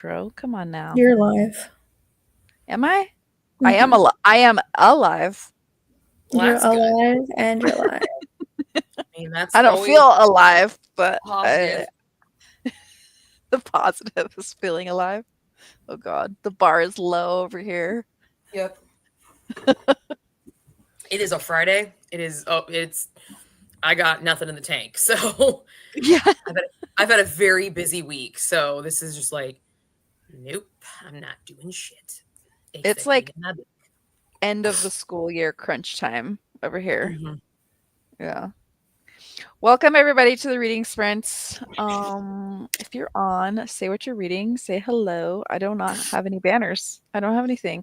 bro. Come on now. You're alive. Am I? Mm-hmm. I am alive. Well, you're that's good. alive and you're alive. I mean, that's I don't always feel alive, but positive. the positive is feeling alive. Oh God, the bar is low over here. Yep. It is a Friday. It is. Oh, it's. I got nothing in the tank, so Yeah. I've had a very busy week. So this is just like, nope, I'm not doing shit. It's like end of the school year crunch time over here. Mm-hmm. Yeah. Welcome everybody to the reading sprints. If you're on, say what you're reading, say hello. I do not have any banners. I don't have anything.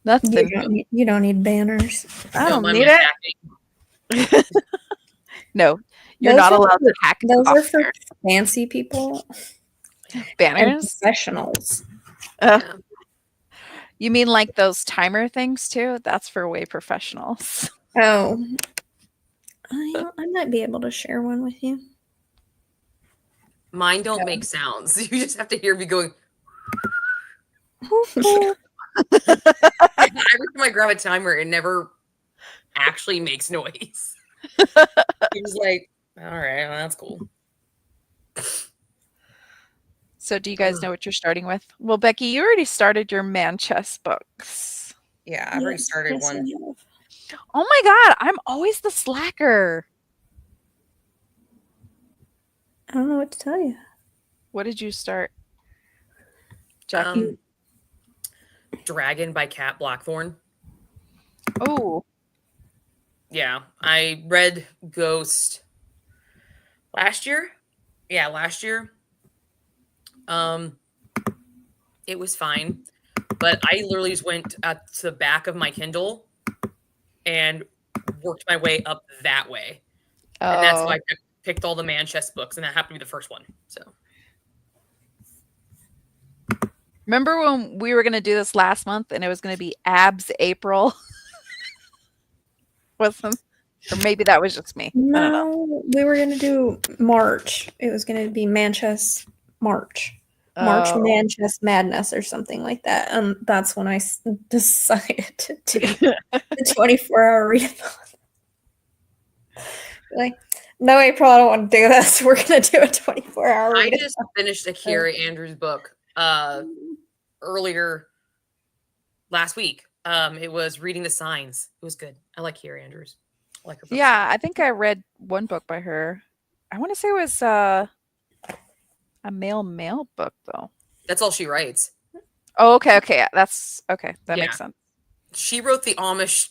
Nothing. You don't need banners. I don't mine need was it. hacking. No, you're Those not are allowed to hack Those are for software. fancy people and Banners. professionals. Uh, Yeah. You mean like those timer things too? That's for way professionals. Oh, I might be able to share one with you. Mine don't make sounds. You just have to hear me going. Every time I grab a timer, it never actually makes noise. He was like, all right, well, that's cool. So do you guys know what you're starting with? Well, Becky, you already started your man chess books. Yeah, I've already started one. Oh my God, I'm always the slacker. I don't know what to tell you. What did you start, Jackie? Dragon by Kat Blackthorne. Oh. Yeah, I read Ghost last year. Yeah, last year. It was fine, but I literally just went at the back of my Kindle and worked my way up that way. Oh. And that's why I picked all the man chess books, and that happened to be the first one. So remember when we were going to do this last month and it was going to be abs April? Wasn't? Or maybe that was just me. I don't know. No, we were going to do March. It was going to be Manchester March. March Manchester Madness or something like that. And that's when I decided to do the 24-hour readathon. Like, no, April, I don't want to do this. We're going to do a 24-hour readathon. I just finished a Carrie Andrews book earlier last week. It was Reading the Signs. It was good. I like Carrie Andrews. I like her books. Yeah, I think I read one book by her. I want to say it was a male book though. That's all she writes. Oh, okay. That's okay. That makes sense. She wrote the Amish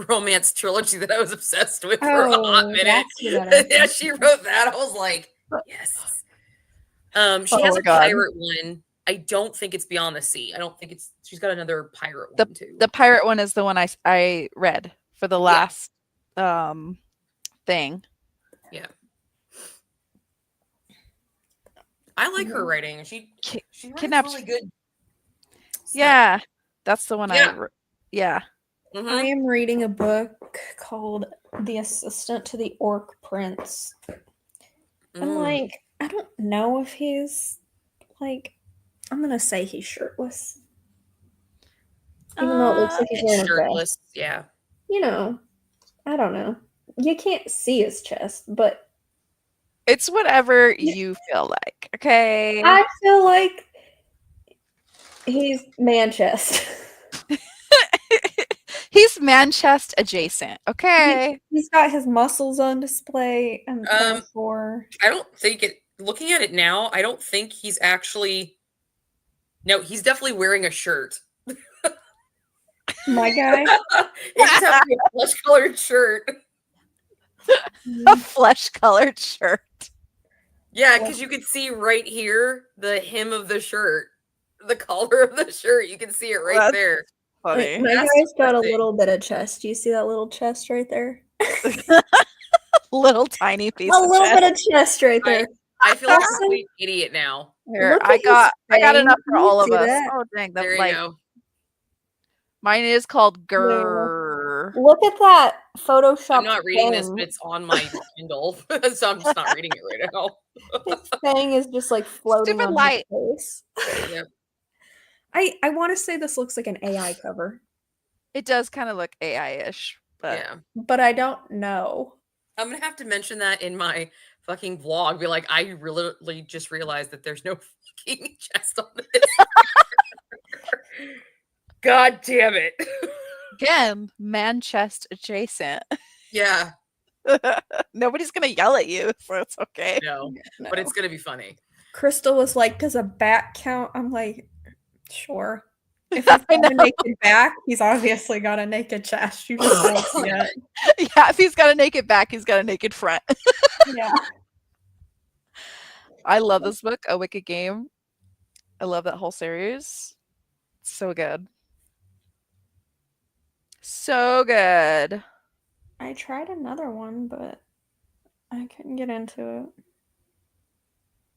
romance trilogy that I was obsessed with for a hot minute. Yeah, she wrote that. I was like, yes. She has a pirate one. I don't think it's Beyond the Sea. I don't think it's. She's got another pirate one too. The pirate one is the one I read for the last thing. Yeah. I like her writing. She writes really good. Yeah, that's the one I am reading a book called The Assistant to the Orc Prince. I'm like, I don't know if he's like, I'm gonna say he's shirtless. Even though it looks like he's wearing shirtless, yeah. You know, I don't know. You can't see his chest, but it's whatever you feel like. Okay. I feel like he's man chest. He's man chest adjacent. Okay. He's got his muscles on display. I don't think it. Looking at it now, I don't think he's actually. No, he's definitely wearing a shirt. My guy. It just has to be a flesh-colored shirt. A flesh-colored shirt. Yeah, because you can see right here the hem of the shirt, the collar of the shirt. You can see it right there. Funny. My guy's got a little bit of chest. Do you see that little chest right there? Little tiny piece. A little bit of chest right there. I feel like a complete idiot now. Here, I got enough for all of us. Oh dang, there you go. Mine is called Grr. ever. Look at that Photoshop. I'm not reading this, but it's on my Kindle, so I'm just not reading it right now. His thing is just like floating Stupid on light. his face. Yep. I want to say this looks like an AI cover. It does kind of look AI-ish, but I don't know. I'm gonna have to mention that in my fucking vlog. Be like, I really just realized that there's no fucking chest on this. God damn it. Again, man chest adjacent. Yeah. Nobody's gonna yell at you, so it's okay. No, but it's gonna be funny. Crystal was like, "Does a back count?" I'm like, "Sure." If he's got a naked back, he's obviously got a naked chest. You just won't see it. Yeah, if he's got a naked back, he's got a naked front. Yeah. I love this book, A Wicked Game. I love that whole series. So good. So good. I tried another one, but I couldn't get into it.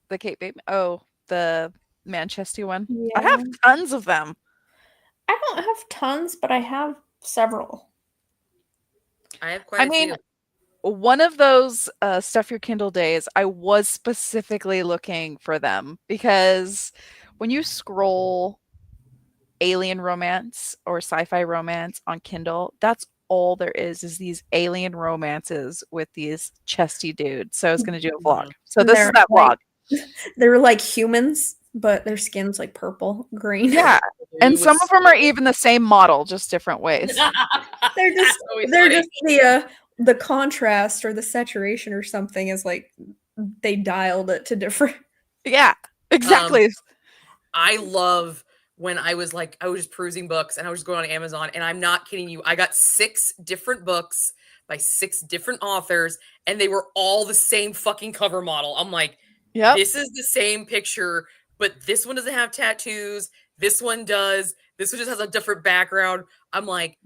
The Kate Bateman. Oh, the Manchester one. Yeah. I have tons of them. I don't have tons, but I have several. I have quite a few. One of those Stuff Your Kindle days, I was specifically looking for them because when you scroll alien romance or sci-fi romance on Kindle, that's all there is these alien romances with these chesty dudes. So I was going to do a vlog. So this is that vlog. They're like humans, but their skin's like purple, green. Yeah. And some of them are even the same model, just different ways. they're just the contrast or the saturation or something is like they dialed it to different. Yeah, exactly. I love when I was just perusing books and I was just going on Amazon, and I'm not kidding you. I got 6 different books by 6 different authors, and they were all the same fucking cover model. I'm like, yep. This is the same picture, but this one doesn't have tattoos. This one does. This one just has a different background. I'm like,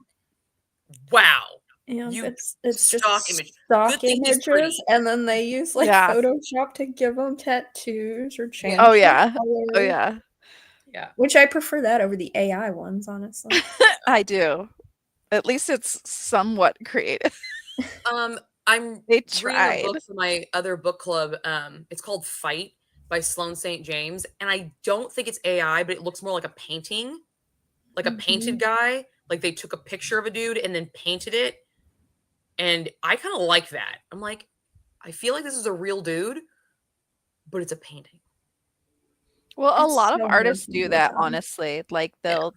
wow. Yeah, it's just stock images, and then they use like Photoshop to give them tattoos or change. Oh yeah, oh yeah, yeah. Which I prefer that over the AI ones, honestly. I do. At least it's somewhat creative. I'm reading a book for my other book club. It's called Fight by Sloane St. James, and I don't think it's AI, but it looks more like a painting, like a painted guy. Like they took a picture of a dude and then painted it. And I kind of like that. I'm like, I feel like this is a real dude, but it's a painting. Well, a lot of artists do that, honestly. Like they'll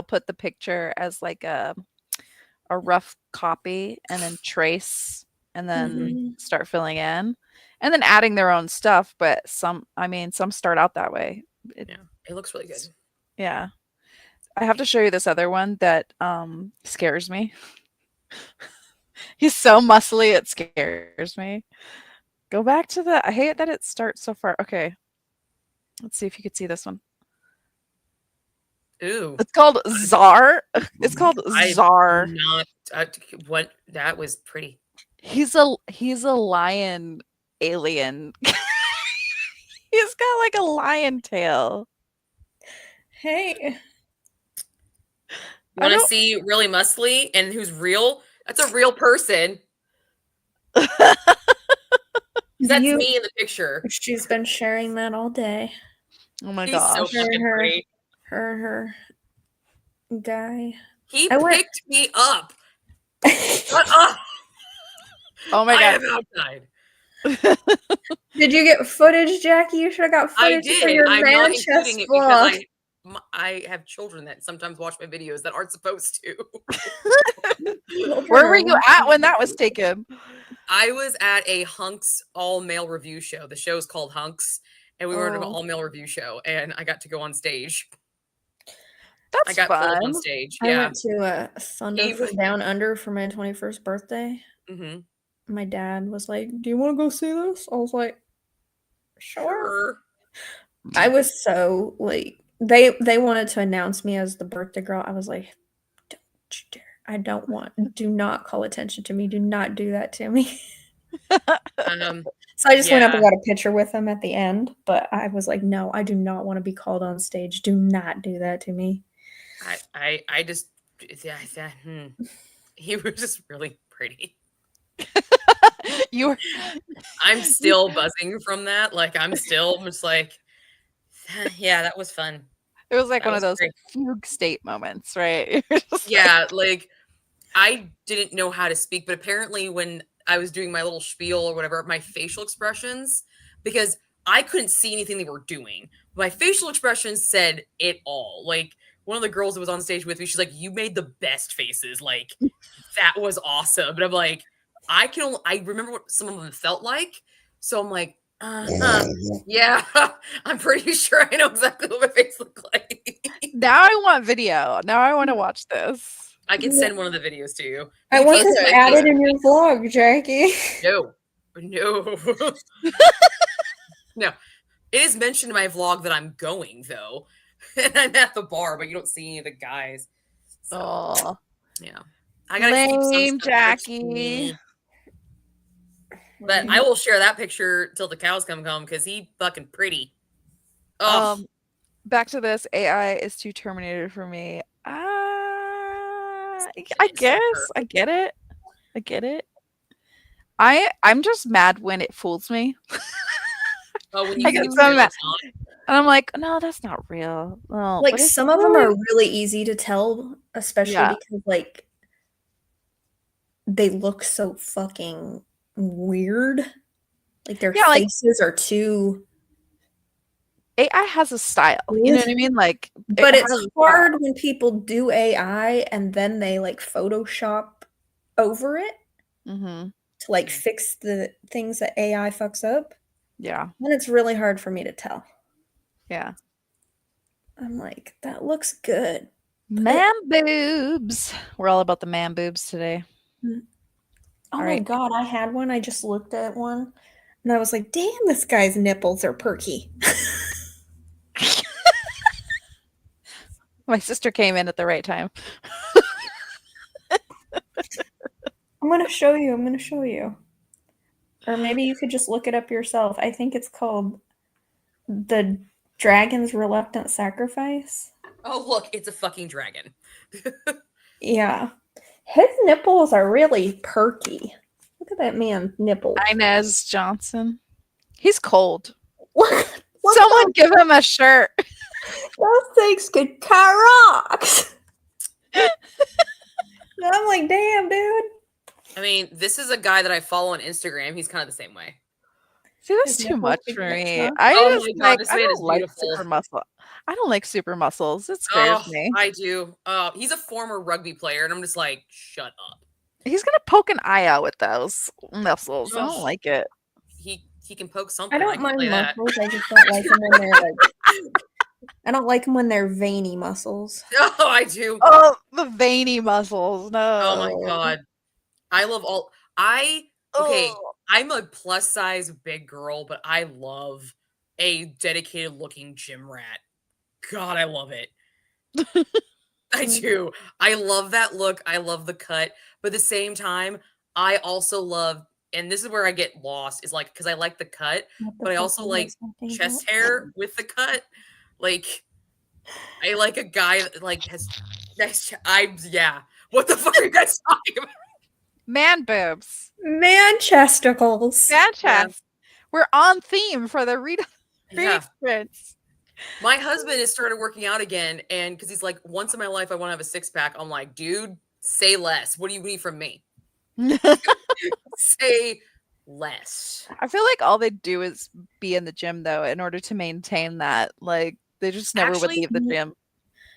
put the picture as like a rough copy and then trace and then start filling in and then adding their own stuff. But some start out that way. It looks really good. Yeah. I have to show you this other one that scares me. He's so muscly, it scares me. Go back to I hate that it starts so far. Okay. Let's see if you could see this one. Ooh. It's called Czar. It's called Czar. What? That was pretty. He's a lion alien. He's got like a lion tail. Hey. You want to see really muscly and who's real? That's a real person. That's me in the picture. She's been sharing that all day. Oh my gosh. So fucking great. Her guy. He picked me up. Shut up. Oh my god. I am outside. Did you get footage, Jackie? You should have got footage for your Manchester vlog. I have children that sometimes watch my videos that aren't supposed to. Where were you at when that was taken? I was at a Hunks all-male review show. The show is called Hunks, and we were at an all-male review show, and I got to go on stage. That's fun. On stage. I went to a Thunder from Down Under for my 21st birthday. My dad was like, "Do you want to go see this?" I was like, "Sure." I was so like, they wanted to announce me as the birthday girl. I was like, "Don't you dare. Do not call attention to me. Do not do that to me." So I just went up and got a picture with him at the end. But I was like, no, I do not want to be called on stage. Do not do that to me. I just, He was just really pretty. You were I'm still buzzing from that. Like, I'm still just like, yeah, that was fun. It was like That one of was those great. fugue state moments, right? You're just Yeah, like I didn't know how to speak, but apparently when I was doing my little spiel or whatever, my facial expressions, because I couldn't see anything they were doing, my facial expressions said it all. Like one of the girls that was on stage with me, she's like, "You made the best faces. Like that was awesome." But I'm like, I remember what some of them felt like, so I'm like, yeah, I'm pretty sure I know exactly what my face looked like. Now I want video. Now I want to watch this. I can send one of the videos to you. I You want can't this see my added face. in your vlog, Jackie. No. No. It is mentioned in my vlog that I'm going though. And I'm at the bar, but you don't see any of the guys. So Oh, yeah. I gotta keep some lame, stuff Jackie. me. But I will share that picture till the cows come home because he fucking pretty. Oh, Back to this. AI is too Terminator for me. I guess I get it. I get it. I'm just mad when it fools me. oh, when you I think get it's so real, mad. it's not. And I'm like, no, that's not real. Oh, Like but it's some of them really- are really easy to tell, especially Yeah. because like they look so fucking weird. Like their Yeah, like- faces are too. AI has a style. You know what I mean? Like, But it it's has a hard style. when people do AI and then they like Photoshop over it Mm-hmm. to like fix the things that AI fucks up. Yeah. Then it's really hard for me to tell. Yeah. I'm like, that looks good. Man boobs. We're all about the man boobs today. Oh All my right. god, I had one. I just looked at one and I was like, damn, this guy's nipples are perky. My sister came in at the right time. I'm going to show you. I'm going to show you. Or maybe you could just look it up yourself. I think it's called The Dragon's Reluctant Sacrifice. Oh, look, it's a fucking dragon. Yeah. His nipples are really perky. Look at that man's nipples. Inez Johnson. He's cold. Look Someone give him a shirt. those things could car rocks. I'm like, damn, dude. I mean, this is a guy that I follow on Instagram. He's kind of the same way. See, that's His too nipples much big for tits, me. huh? I Oh just my God, like this I man is don't like beautiful. super muscle. I don't like super muscles. It scares me. I do. He's a former rugby player, and I'm just like, shut up. He's gonna poke an eye out with those muscles. I don't Ugh. like it. He can poke something. I don't can mind tell you that. muscles. I just don't like them when they're like. I don't like them when they're veiny muscles. Oh, I do. Oh, the veiny muscles. No. Oh my God. I love all. Okay, I'm a plus size big girl, but I love a dedicated looking gym rat. God, I love it. I do. I love that look. I love the cut. But at the same time, I also love, and this is where I get lost, is like, because I like the cut, but I also like chest hair with the cut. Like, I like a guy that like has nice. Yeah. What the fuck are you guys talking about? Man boobs. Man chesticles. Man chest. We're on theme for the read experience. My husband has started working out again, and because he's like, once in my life I want to have a six pack. I'm like, dude, say less. What do you need from me? Say less. I feel like all they do is be in the gym though, in order to maintain that. Like they just never would leave the gym.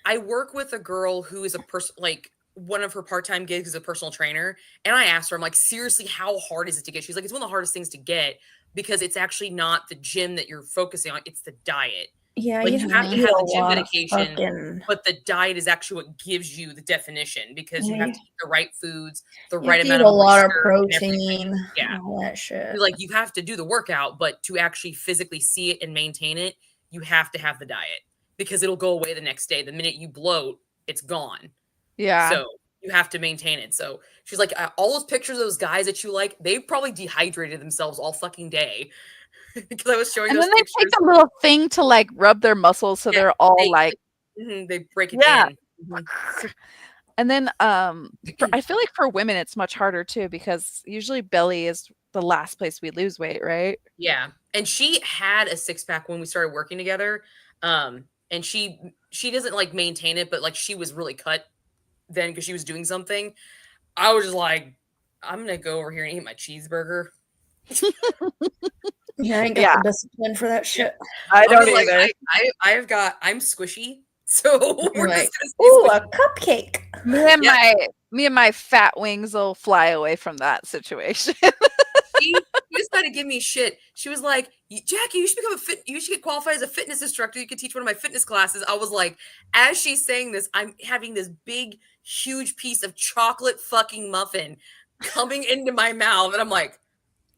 I work with a girl who is a person, like one of her part-time gigs is a personal trainer. And I asked her, I'm like, seriously, how hard is it to get? She's like, it's one of the hardest things to get because it's actually not the gym that you're focusing on. It's the diet. Yeah, like you have to have the gym dedication, fucking... but the diet is actually what gives you the definition because you have to eat the right foods, the you right amount of a lot of protein, yeah, all that shit. Like you have to do the workout, but to actually physically see it and maintain it, you have to have the diet because it'll go away the next day. The minute you bloat, it's gone. Yeah. So you have to maintain it. So she's like, all those pictures of those guys that you like, they probably dehydrated themselves all fucking day. Because I was showing and those then they pictures. take a little thing to like rub their muscles so they're all like they break it in. And then, I feel like for women, it's much harder too because usually belly is the last place we lose weight, right? Yeah, and she had a six-pack when we started working together, and she doesn't, like, maintain it, but, like, she was really cut then because she was doing something. I was just like, "I'm gonna go over here and eat my cheeseburger." Yeah, I ain't got Yeah. the discipline for that Yeah. shit. I I'm don't just like, either. I'm squishy, so You're we're like, just ooh, gonna a cupcake. Yeah, Me and my fat wings will fly away from that situation. she just tried to give me shit. She was like, "Jackie, you should get qualified as a fitness instructor. You could teach one of my fitness classes." I was like, as she's saying this, I'm having this big, huge piece of chocolate fucking muffin coming into my mouth, and I'm like,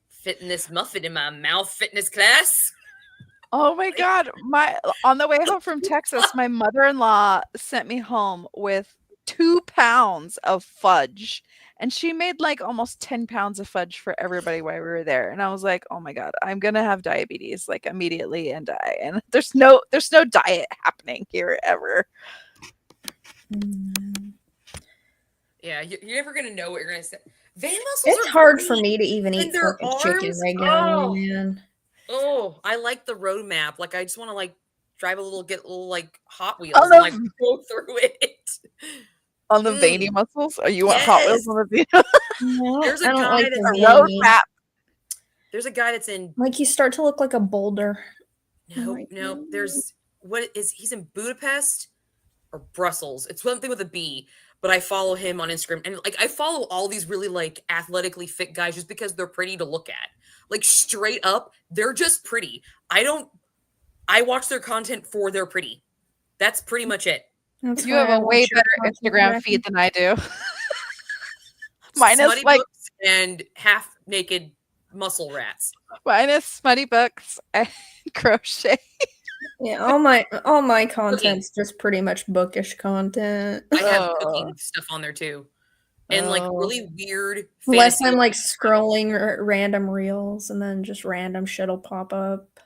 "Fitness muffin in my mouth, fitness class." Oh my god, on the way home from Texas, my mother-in-law sent me home with 2 pounds of fudge, and she made, like, almost 10 pounds of fudge for everybody while we were there, and I was like, "Oh my god, I'm gonna have diabetes, like, immediately and die," and there's no diet happening here ever. Yeah, you're never gonna know what you're gonna say. Van muscles It's are hard for great, me to even and eat their fucking chicken arms. regularly, man. Oh, I like the roadmap. Like, I just want to like get a little like Hot On Wheels and like the go through it. on the veiny Mm, muscles? Or you want Hot Wheels yes. on the No, There's I a don't guy like that's the a in. veiny. roadmap? There's a guy that's in. Like you start to look like a boulder. I'm No, like, no. He's in Budapest or Brussels. It's something with a B. But I follow him on Instagram, and like I follow all these really like athletically fit guys just because they're pretty to look at. Like straight up, they're just pretty. I watch their content for they're pretty. That's pretty much it. that's You why have I a way watch your better content, Instagram Jackie. feed than I do. Mine is Smutty like books and half naked muscle rats. smutty books and crochet. Yeah, all my Cooking. content's just pretty much bookish content. I have Oh, cooking stuff on there too. And like oh, really weird Unless fantasy. I'm like scrolling random reels and then just random shit'll pop up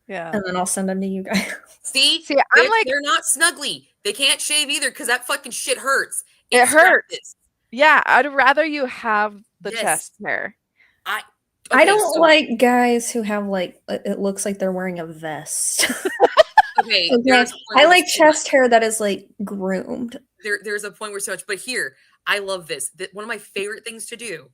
yeah. and then I'll send them to you guys. See, See, I'm like, they're not snuggly. They can't shave either because that fucking shit hurts. it It hurts. scratches. Yeah, I'd rather you have the Yes. chest hair. I I okay, don't so like guys who have like it looks like they're wearing a vest. okay, Okay, there's a point I where like it's too much. chest hair that is like groomed. There's a point where so much, but here, I love this. That one of my favorite things to do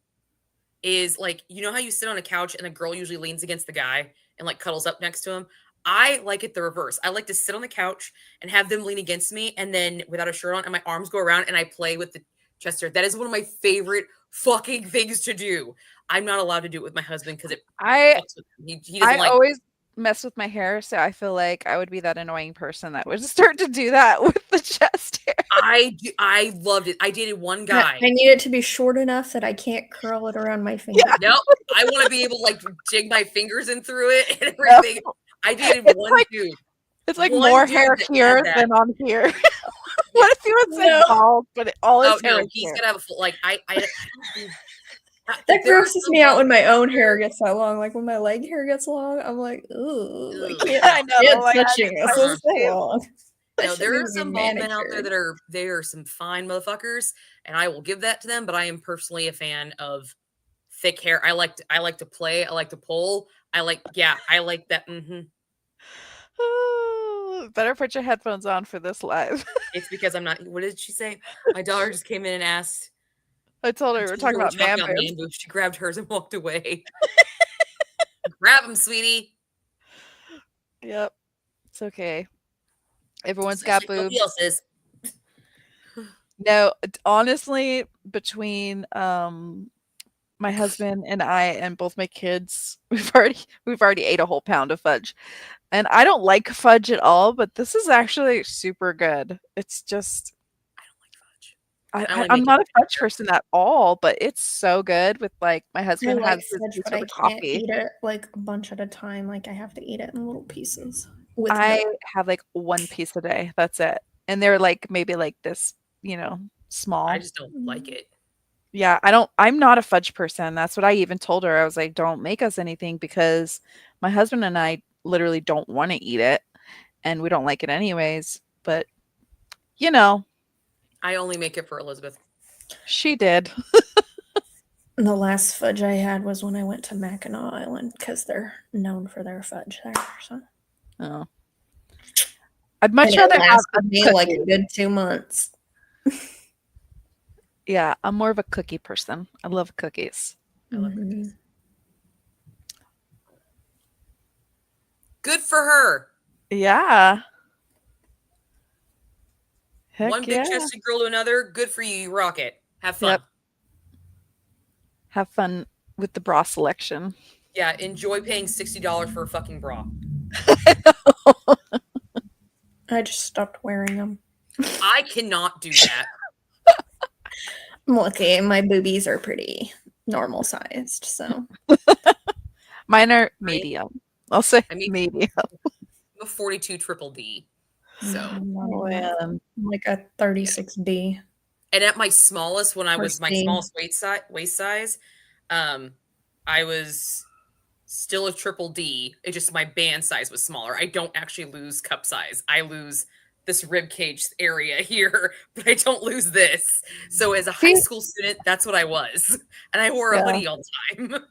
is like, you know how you sit on a couch and a girl usually leans against the guy and like cuddles up next to him? I like it the reverse. I like to sit on the couch and have them lean against me and then without a shirt on and my arms go around and I play with the chest hair. That is one of my favorite fucking things to do. I'm not allowed to do it with my husband because it I fucks with him. He doesn't I like always mess with my hair, so I feel like I would be that annoying person that would start to do that with the chest hair. I loved it. I dated one I guy. need it to be short enough that I can't curl it around my finger. Yeah. Nope. I want to be able to like dig my fingers in through it and No. everything. I dated It's one like dude. it's like One more dude hair that here had that. than on here. What if he was like No. bald, but all his Oh hair no, is he's here? gonna have a full like That there are grosses some me out when my bald own men out hair there- gets that long. Like when my leg hair gets long, I'm like, ooh, I Ugh. can't, I know, can't like, touching this. I It's so long. I No, should there are be some bald men out there manicured. they are some fine motherfuckers, and I will give that to them. But I am personally a fan of thick hair. I like to play. I like to pull. I like that. Better put your headphones on for this live. It's because I'm not. What did she say? My daughter just came in and asked. I told I her we were told talking her we're about talking man about boobs. man boobs. She grabbed hers and walked away. Grab them, sweetie. Yep. It's okay. Everyone's got Especially nobody boobs. else's. No, honestly, between my husband and I and both my kids, we've already ate a whole pound of fudge. And I don't like fudge at all, but this is actually super good. It's just I don't like I'm making not a fudge fudge. person at all, but it's so good with like my I husband like has his fudge, piece but with I the can't coffee. eat it like a bunch at a time. Like I have to eat it in little pieces with I milk. have like one piece a day. That's it. And they're like maybe like this, I small. just don't like it. Yeah, I'm not a fudge person. That's what I even told her. I was like, "Don't make us anything because my husband and I literally don't wanna eat it, and we don't like it anyways." But, you know, I only make it for Elizabeth. She did. The last fudge I had was when I went to Mackinac Island because they're known for their fudge there. So. Oh. I'd much rather have a me cookie. like a good 2 months. Yeah, I'm more of a cookie person. I love cookies. I love cookies. Good for her. Yeah. Heck One big chested girl to another. Good for you. You rock it. Have fun. Yep. Have fun with the bra selection. Yeah, enjoy paying $60 for a fucking bra. I just stopped wearing them. I cannot do that. I'm lucky. My boobies are pretty normal sized, so. Mine are medium. I'll say medium. I'm a 42 triple D. So I'm like a 36D. And at my smallest, when I was my smallest waist size, I was still a triple D. It just my band size was smaller. I don't actually lose cup size. I lose this rib cage area here, but I don't lose this. So as a high school student, that's what I was, and I wore a hoodie all the time.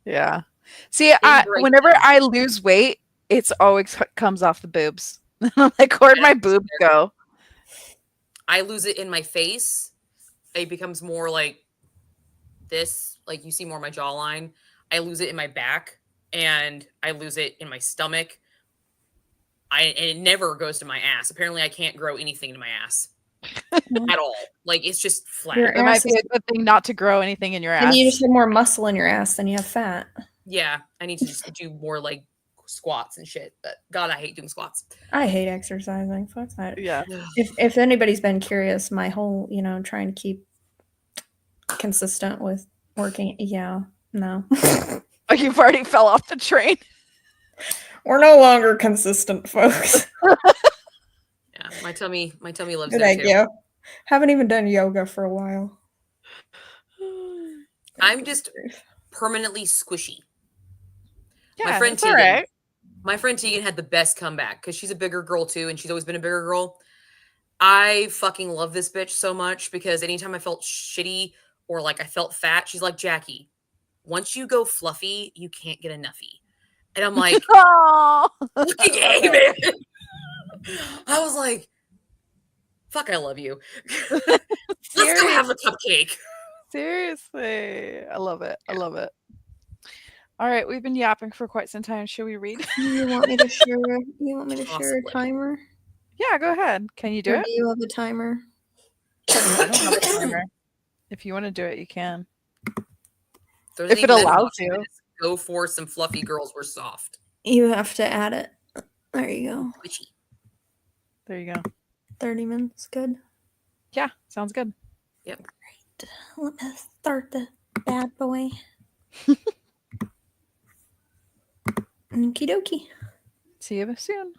Yeah. See, whenever I lose weight, it's always comes off the boobs. I'm like, where'd my boobs go? I lose it in my face. It becomes more like this, like you see more of my jawline. I lose it in my back, and I lose it in my stomach. And it never goes to my ass. Apparently, I can't grow anything in my ass at all. Like, it's just flat. It might be a good thing not to grow anything in your ass. And you just have more muscle in your ass than you have fat. Yeah, I need to just do more like squats and shit. But God, I hate doing squats. I hate exercising. Fuck that. Yeah. If anybody's been curious, my whole, trying to keep consistent with working, no. Oh, you've already fell off the train. We're no longer consistent, folks. Yeah, my tummy loves that too. You. Haven't even done yoga for a while. I'm just permanently squishy. Yeah, my friend Tegan, all right. My friend Tegan had the best comeback because she's a bigger girl too, and she's always been a bigger girl. I fucking love this bitch so much because anytime I felt shitty or like I felt fat, she's like, Jackie, once you go fluffy, you can't get enoughy. And I'm like, fucking A, man. I was like, fuck, I love you. Let's go have a cupcake. Seriously. I love it. I love it. All right, we've been yapping for quite some time. Should we read? You want me to share a timer? Yeah, go ahead. Can you do it? Do you have a timer? I don't have a timer. If you want to do it, you can. If it allows you. Go for some fluffy girls. We're soft. You have to add it. There you go. Witchy. There you go. 30 minutes, good? Yeah, sounds good. Yep. Great. Let me start the bad boy. Okie dokie. See you soon.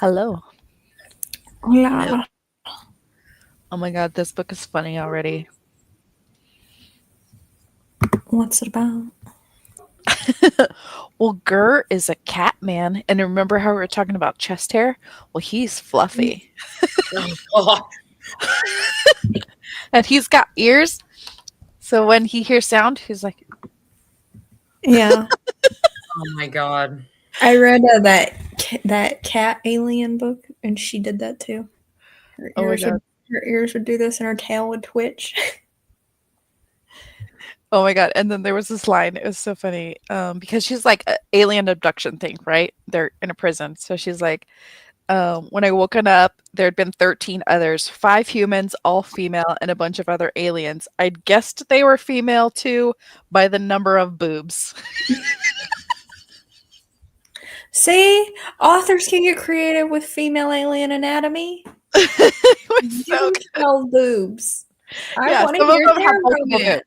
Hello. Yeah. Oh my god, this book is funny already. What's it about? Well, Gurr is a cat man, and remember how we were talking about chest hair? Well, he's fluffy. Oh, And he's got ears, so when he hears sound, he's like, Yeah. oh my god. I read that cat alien book, and she did that too. Her oh my ears god. her ears would do this, and her tail would twitch. Oh my god. And then there was this line, it was so funny. Because she's like an alien abduction thing, right? They're in a prison. So she's like, when I woken up, there had been 13 others, 5 humans, all female, and a bunch of other aliens. I'd guessed they were female too by the number of boobs. See, authors can get creative with female alien anatomy. It was so You good. tell boobs. I Yeah, want to some of hear them have their multiple boobs. romance.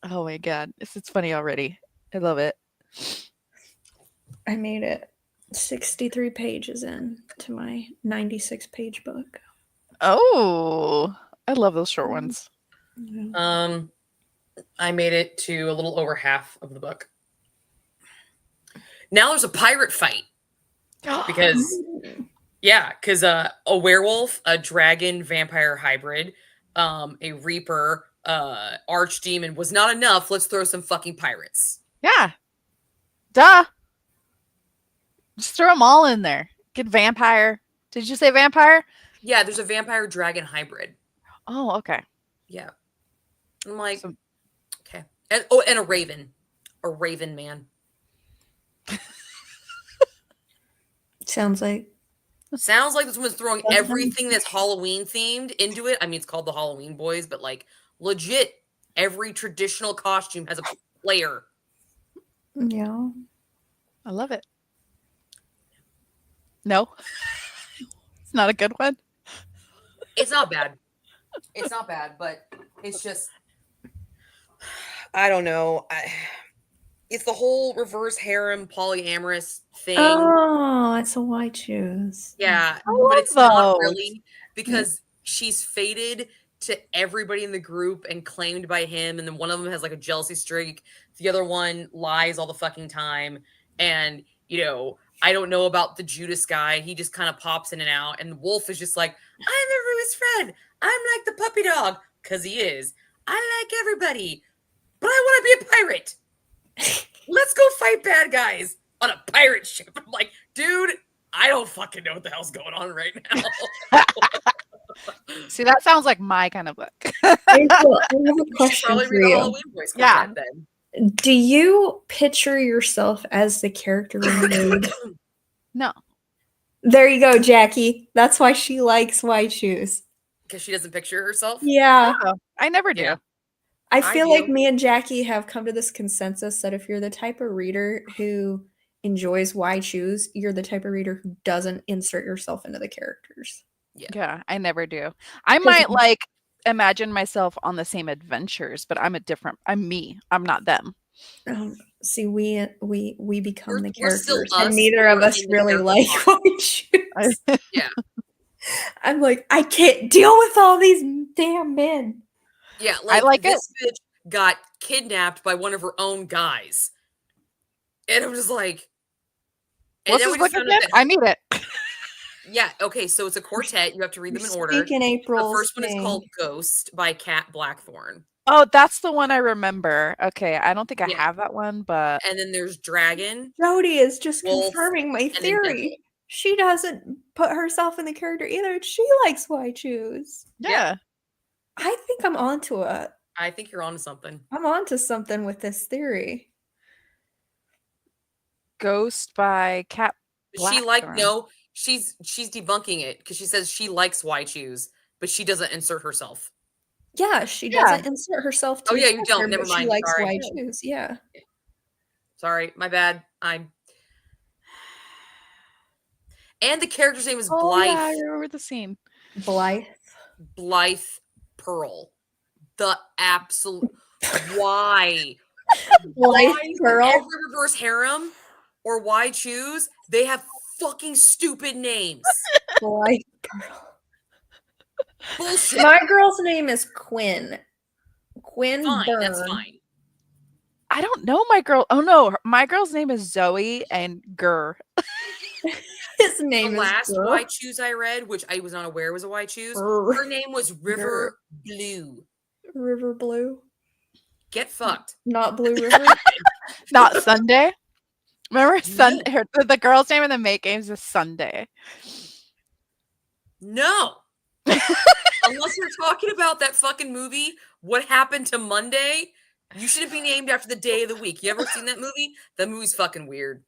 Oh my god, it's funny already. I love it. I made it 63 pages in to my 96-page book. Oh, I love those short ones. Yeah. I made it to a little over half of the book. Now there's a pirate fight because a werewolf, a dragon vampire hybrid, a reaper, archdemon was not enough. Let's throw some fucking pirates. Yeah. Duh. Just throw them all in there. Get vampire. Did you say vampire? Yeah, there's a vampire dragon hybrid. Oh, okay. Yeah. I'm like, So- okay. And a raven. A raven man. Sounds like this one's throwing everything that's Halloween themed into it. I mean, it's called the Halloween Boys, but like legit, every traditional costume has a player. yeah. I love it. No. It's not a good one. It's not bad. It's not bad, but it's just I don't know. It's the whole reverse harem polyamorous thing. Oh, it's a why choose. Yeah, I but it's love not those. really because she's fated to everybody in the group and claimed by him, and then one of them has like a jealousy streak. The other one lies all the fucking time, and I don't know about the Judas guy. He just kind of pops in and out, and Wolf is just like, I'm everybody's friend. I'm like the puppy dog because he is. I like everybody, but I want to be a pirate. Let's go fight bad guys on a pirate ship. I'm like, dude, I don't fucking know what the hell's going on right now. See, that sounds like my kind of book. I have a question Probably for read the you. Halloween Boys Yeah. content then. Do you picture yourself as the character removed? No. There you go, Jackie. That's why she likes white shoes. Because she doesn't picture herself. Yeah. No, I never do. Yeah. I I feel like do. me and Jackie have come to this consensus that if you're the type of reader who enjoys why choose, you're the type of reader who doesn't insert yourself into the characters. Yeah, I never do. I might like imagine myself on the same adventures, but I'm me. I'm not them. See, we become the We're still characters, us, and neither but of we're us in the really character like part. white shoes. Yeah. I'm like, I can't deal with all these damn men. Yeah, I like this bitch got kidnapped by one of her own guys. And I'm just like... What's this book again? I need it. Yeah, okay, so it's a quartet. You have to read them in order. Speaking April. The first one is called Ghost by Kat Blackthorne. Oh, that's the one I remember. Okay, I don't think I Yeah. have that one, but And then there's Dragon. Jody is just Wolf, confirming my and then theory. She doesn't put herself in the character either. She likes white shoes. yeah. I think I'm onto it. I think you're onto something. I'm onto something with this theory. Ghost by Kat Blackthorne. She's debunking it because she says she likes white shoes, but she doesn't insert herself. Yeah, she doesn't insert herself to Oh, the yeah, you don't. character, Never but mind. She likes Sorry. white shoes. Yeah. Sorry, my bad. And the character's name is Oh, Blythe. yeah, I remember the scene. Blythe Pearl. The absolute why? Blythe Why Pearl. every reverse harem or why choose? They have fucking stupid names. Light Pearl. Bullshit. My girl's name is Quinn. Quinn Fine, Byrne. that's fine. I don't know my girl. Oh no, my girl's name is Zoe and Gur. His name The is last Gur. Why Choose I read, which I was not aware was a Why Choose, her name was River Blue. River Blue. Get fucked. Not Blue River. Not Sunday. Remember Sunday? The girl's name in the Make Games is Sunday. No. Unless you're talking about that fucking movie, What Happened to Monday, you shouldn't be named after the day of the week. You ever seen that movie? That movie's fucking weird.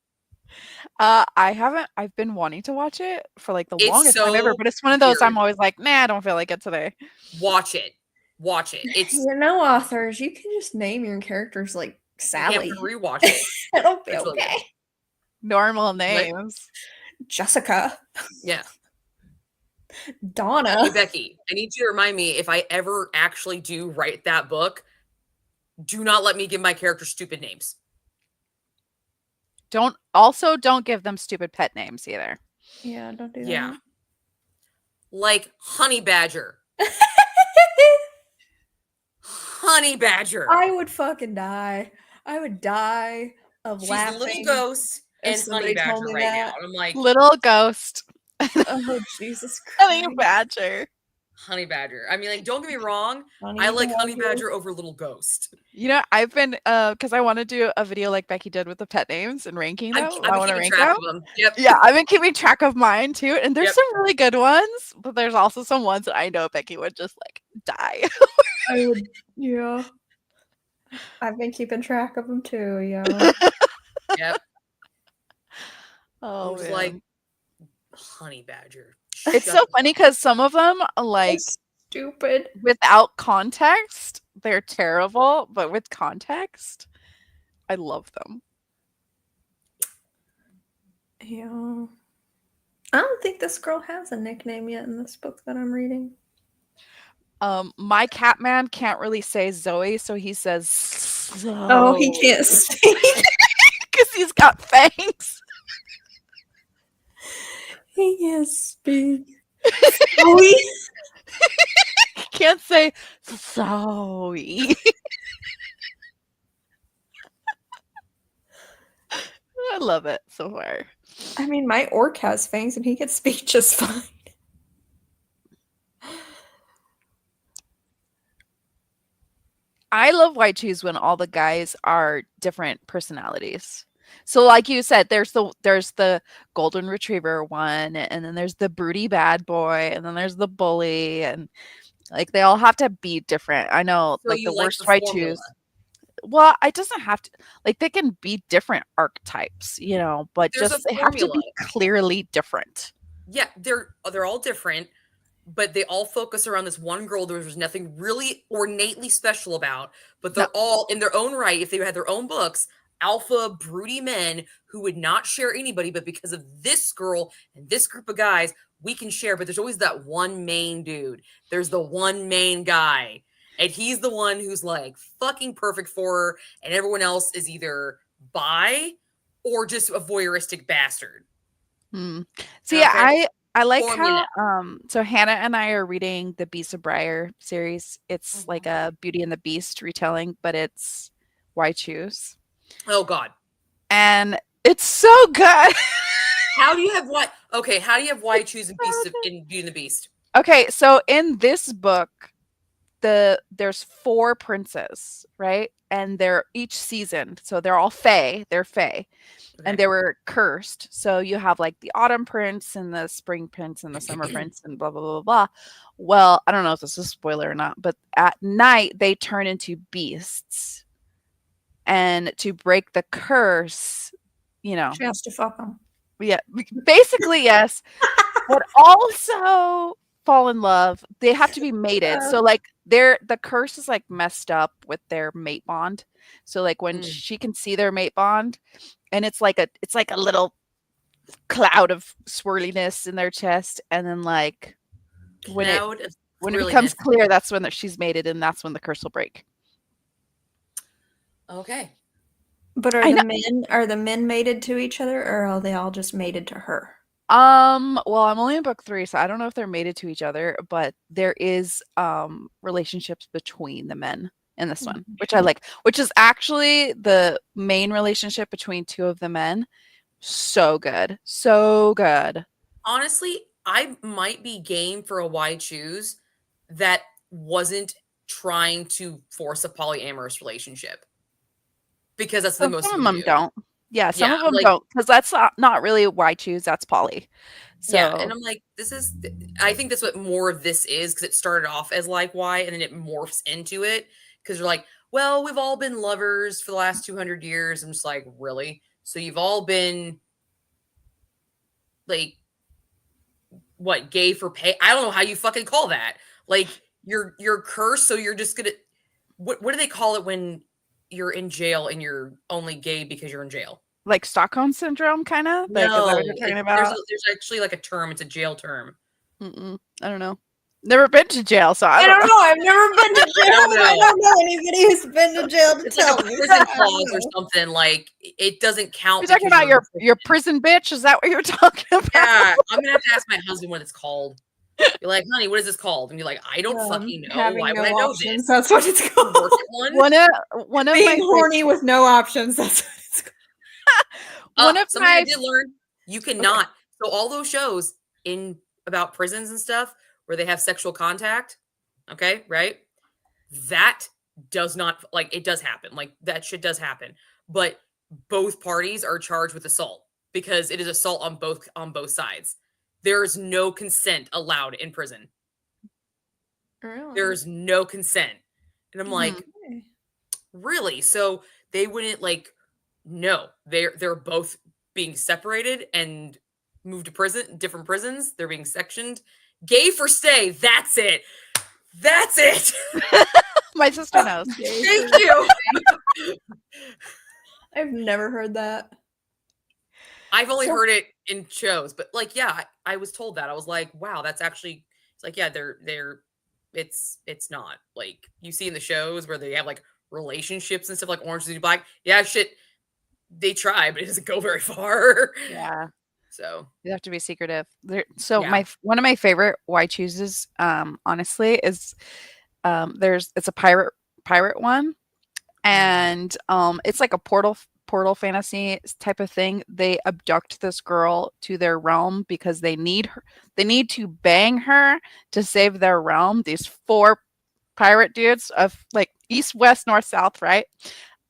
I haven't. I've been wanting to watch it for like the longest time ever, but it's one of those weird. I'm always like, nah, I don't feel like it today. Watch it. Watch it. It's authors. You can just name your characters like Sally. You have to rewatch it. It'll be It's really okay. good. Normal names. Jessica. Yeah. Donna. Hey, Becky, I need you to remind me if I ever actually do write that book, do not let me give my characters stupid names. Don't give them stupid pet names either. Yeah, don't do that. Yeah. Like Honey Badger. Honey Badger. I would fucking die. I would die of laughing. She's a little ghost and Honey Badger right now. I'm like, little ghost. Oh, Jesus Christ. Honey Badger. Honey Badger. I mean, like, don't get me wrong. I like Honey Badger over Little Ghost. You know, I've been because I want to do a video like Becky did with the pet names and ranking them. I want to rank track of them. Yep. Yeah, I've been keeping track of mine too, and there's some really good ones, but there's also some ones that I know Becky would just like die. I would, yeah. I've been keeping track of them too, yeah. Yep. Oh, I was like, Honey Badger. It's so funny because some of them are like stupid. Without context, they're terrible, but with context, I love them. Yeah. I don't think this girl has a nickname yet in this book that I'm reading. My cat man can't really say Zoe, so he says Zoe. Oh, he can't speak. Because he's got fangs. He can't speak. Zoe. He can't say Zoe. I love it so far. I mean, my orc has fangs and he can speak just fine. I love White Shoes when all the guys are different personalities. So like you said, there's the golden retriever one, and then there's the broody bad boy, and then there's the bully, and like they all have to be different. I know, so like the worst the White Shoes. Well, it doesn't have to, like they can be different archetypes, you know, but they have to be clearly different. Yeah, they're all different, but they all focus around this one girl there's nothing really ornately special about, but they're all in their own right, if they had their own books, alpha broody men who would not share anybody, but because of this girl and this group of guys, we can share. But there's always that one main dude. There's the one main guy, and he's the one who's like fucking perfect for her, and everyone else is either bi or just a voyeuristic bastard. See, okay. I like how so Hannah and I are reading the Beast of Briar series. It's like a Beauty and the Beast retelling, but it's Why Choose. Oh God. And it's so good. How do you have what? Okay, how do you have Why Choose and Beauty and the Beast? Okay, so in this book, there's 4 princes, right? And they're each seasoned. So they're all fae. They're fae. Okay. And they were cursed. So you have like the autumn prince and the spring prince and the summer prince and blah, blah, blah, blah. Well, I don't know if this is a spoiler or not, but at night they turn into beasts. And to break the curse, you know. She has to fuck them. Yeah, basically, yes. But also fall in love. They have to be mated. So like the curse is like messed up with their mate bond. So like when she can see their mate bond, and it's like a little cloud of swirliness in their chest, and then like when it becomes clear, that's when she's mated, and that's when the curse will break. Okay. But are the men mated to each other, or are they all just mated to her? Well, I'm only in book 3, so I don't know if they're mated to each other, but there is relationships between the men in this one, which I like, which is actually the main relationship between 2 of the men. So good. So good. Honestly, I might be game for a why choose that wasn't trying to force a polyamorous relationship. Because that's the Some most of you them do. don't. Yeah, some Yeah, of them like don't, because that's not really why choose, that's poly. yeah, and So I'm like, I think that's what more of this is, because it started off as like why, and then it morphs into it, because you're like, well, we've all been lovers for the last 200 years. I'm just like, really? So you've all been like, what, gay for pay? I don't know how you fucking call that. Like, you're cursed, so you're just gonna, what do they call it when you're in jail and you're only gay because you're in jail? like Stockholm syndrome, kind of? Like, is that what No, you're talking there's about? there's actually like a term. It's a jail term. I don't know. Never been to jail, so I I don't don't know. know. I've never been to jail. don't know. I don't know anybody who's been to jail to It's tell like a me. prison clause or something. Like, it doesn't count You're talking because about you're in your prison. prison bitch? Is that what you're talking about? Yeah, I'm gonna have to ask my husband what it's called. You're like, honey, what is this called? And you're like, I don't fucking know. Having Why no would I know options. this? That's what it's You called. work at one? One of Being my horny with no options. That's what it's called. one of Something I my did learn, you cannot. So all those shows in about prisons and stuff where they have sexual contact, okay, right? That does not, like, it does happen. Like, that shit does happen. But both parties are charged with assault because it is assault on both sides. There is no consent allowed in prison. Really? There's no consent. And I'm like, Okay. really? So they wouldn't, like, no. They're both being separated and moved to prison, different prisons. They're being sectioned. Gay for stay. That's it. That's it. my sister knows. Thank you. I've never heard that. I've only So- heard it in shows, but like, yeah, I was told that. I was like, wow, that's actually, it's like, yeah, it's not like you see in the shows where they have like relationships and stuff, like Orange is the New Black. Yeah, shit, they try, but it doesn't go very far. Yeah. So You have to be secretive. So yeah. one of my favorite why chooses, honestly, is it's a pirate one, and it's like a portal fantasy type of thing. They abduct this girl to their realm because they need to bang her to save their realm. These 4 pirate dudes of like east, west, north, south, right?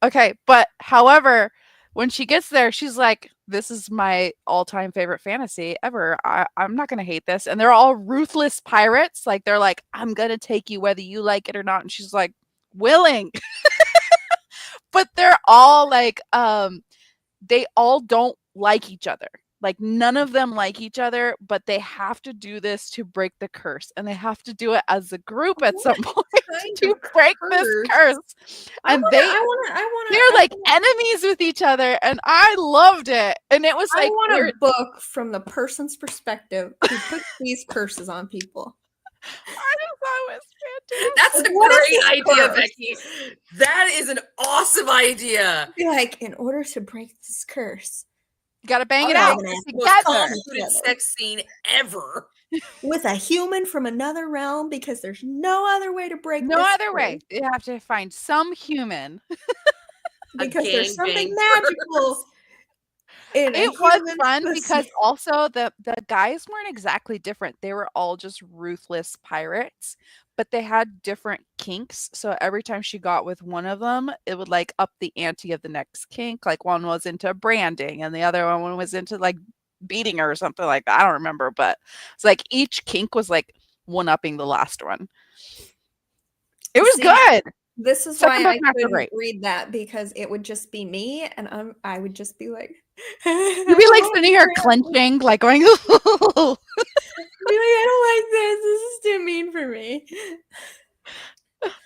Okay, but however, when she gets there, she's like, "This is my all-time favorite fantasy ever. I'm not gonna hate this." And they're all ruthless pirates. Like they're like, "I'm gonna take you whether you like it or not." And she's like, "Willing." But they're all like, they all don't like each other. Like none of them like each other, but they have to do this to break the curse, and they have to do it as a group at some point to break this curse. And they're like enemies with each other, and I loved it. And it was like, I want a book from the person's perspective who puts these curses on people. I just thought it was fantastic. That's a great idea, Becky. That is an awesome idea. Be like, in order to break this curse, You gotta bang it out Most convoluted sex scene ever with a human from another realm, because there's no other way to break no this other curse. way. You have to find some human. Because there's something magical. It was fun because also the guys weren't exactly different. They were all just ruthless pirates, but they had different kinks. So every time she got with one of them, it would like up the ante of the next kink. Like one was into branding and the other one was into like beating her or something like that. I don't remember, but it's like each kink was like one-upping the last one. It was good. This is why I couldn't read that, because it would just be me, and I would just be like, you'd be like sitting here clenching, like going, be like, I don't like this. This is too mean for me.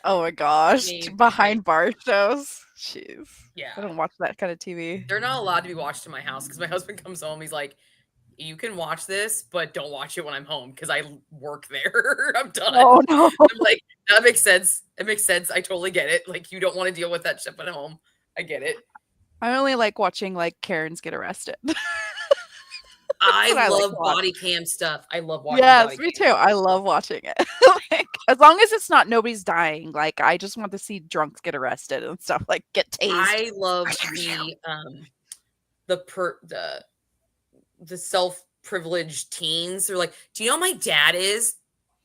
Oh my gosh, behind bar shows. Jeez. Yeah, I don't watch that kind of TV. They're not allowed to be watched in my house because my husband comes home. He's like, you can watch this, but don't watch it when I'm home because I work there. I'm done. Oh no. I'm like, that makes sense. It makes sense. I totally get it. Like, you don't want to deal with that shit at home. I get it. I only like watching like Karens get arrested. I what I like love to watch. body cam stuff. I love watching Yes, body me cam too. stuff. I love watching it. Like, as long as it's not nobody's dying, like, I just want to see drunks get arrested and stuff, like, get tased. I love the self-privileged teens. They're like, "Do you know my dad is?"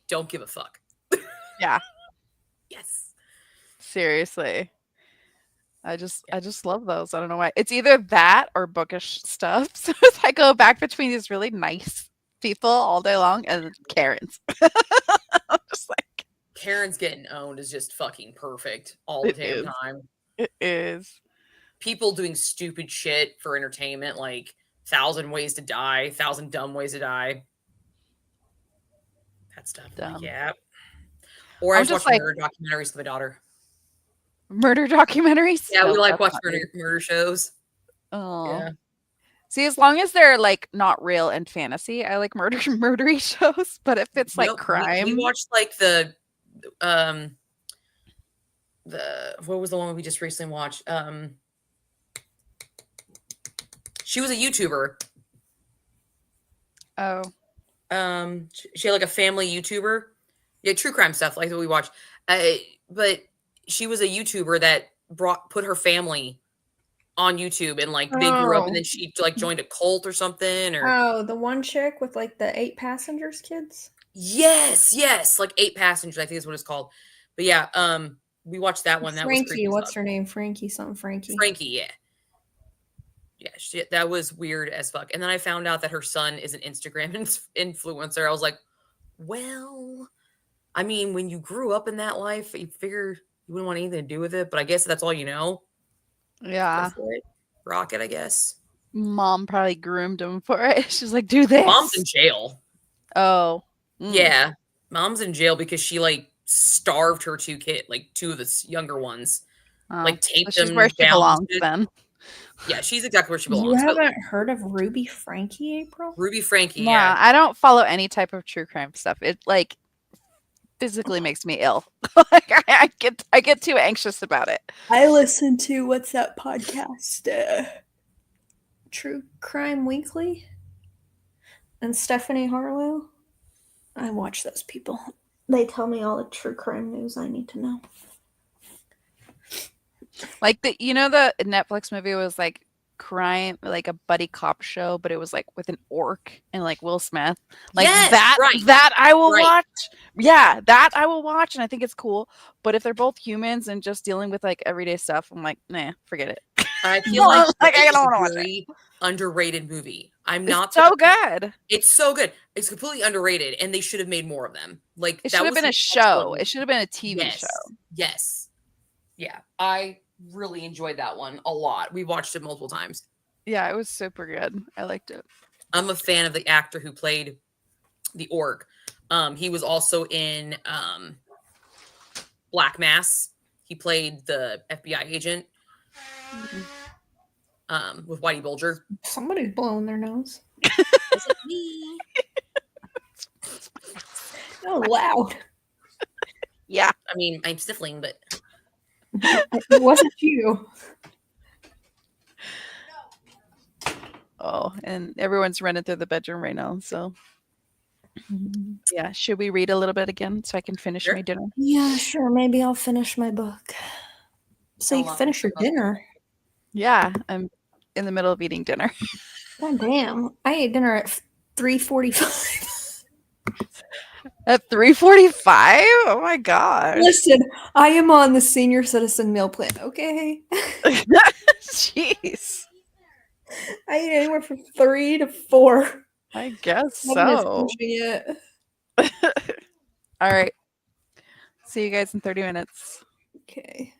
Don't give a fuck. Yeah. Yes. Seriously. I just love those. I don't know why. It's either that or bookish stuff. So it's I go back between these really nice people all day long and Karens. I'm just like, Karen's getting owned is just fucking perfect all the it damn is. time. It is. People doing stupid shit for entertainment, like Thousand Ways to Die, Thousand Dumb Ways to Die. That stuff. I'm like, Dumb. yeah. Or I I'm just just watch like murder documentaries with my daughter. murder documentaries? Yeah, we No, like that's watch not me. murder shows. Oh. Yeah. See, as long as they're like not real and fantasy, I like murdery shows. But if it's like Nope. We crime, watched like um the what was the one we just recently watched? She was a YouTuber. oh, She had like a family YouTuber. Yeah, true crime stuff like that we watch. But she was a YouTuber that put her family on YouTube, and like they grew up, and Oh. then she like joined a cult or something. Or Oh, the one chick with like the 8 passengers kids? yes, like 8 Passengers, I think is what it's called. But yeah, we watched that one. That was creepy Frankie, as what's fuck. her name? Frankie, something Frankie. Frankie, yeah. Yeah, that was weird as fuck. And then I found out that her son is an Instagram influencer. I was like, well, I mean, when you grew up in that life, you figure you wouldn't want anything to do with it. But I guess that's all you know. Go yeah. for it. Rock it, I guess. Mom probably groomed him for it. She's like, do Mom's in this. jail. Oh. Mm. Yeah. Mom's in jail because she like starved her two of the younger ones, Oh. like So taped she's where them she down. belongs then. Yeah, she's exactly where she You belongs. But haven't heard of Ruby Frankie, April? Ruby Frankie, Nah, yeah. I don't follow any type of true crime stuff. It like physically makes me ill. Like I get too anxious about it. I listen to what's that podcast? True Crime Weekly and Stephanie Harlow. I watch those people. They tell me all the true crime news I need to know. Like the the Netflix movie was like crime, like a buddy cop show, but it was like with an orc and like Will Smith. Like Yes, right. that I will Right. watch. Yeah, that I will watch and I think it's cool. But if they're both humans and just dealing with like everyday stuff, I'm like, nah, forget it. I feel like Like I it's don't a want to watch it. very underrated movie. I'm It's not so good. It's so good. It's completely underrated, and they should have made more of them. Like It that should have was been an a show. excellent. It should have been a TV show. Yes, yes, yeah. I really enjoyed that one a lot. We watched it multiple times. Yeah, it was super good. I liked it. I'm a fan of the actor who played the orc. He was also in Black Mass. He played the FBI agent with Whitey Bulger. Somebody's blowing their nose. Wasn't me. Oh, loud. Yeah. I mean, I'm sniffling, but It wasn't you. Oh, and everyone's running through the bedroom right now. So, yeah. Should we read a little bit again so I can finish Sure. my dinner? Yeah, sure. Maybe I'll finish my book. So you finish your dinner? Yeah, I'm in the middle of eating dinner. God damn. I ate dinner at 3:45. At 3:45? Oh my gosh. Listen, I am on the senior citizen meal plan, okay? Jeez. I eat anywhere from 3 to 4. I guess I haven't so. finished it yet. All right. See you guys in 30 minutes. Okay.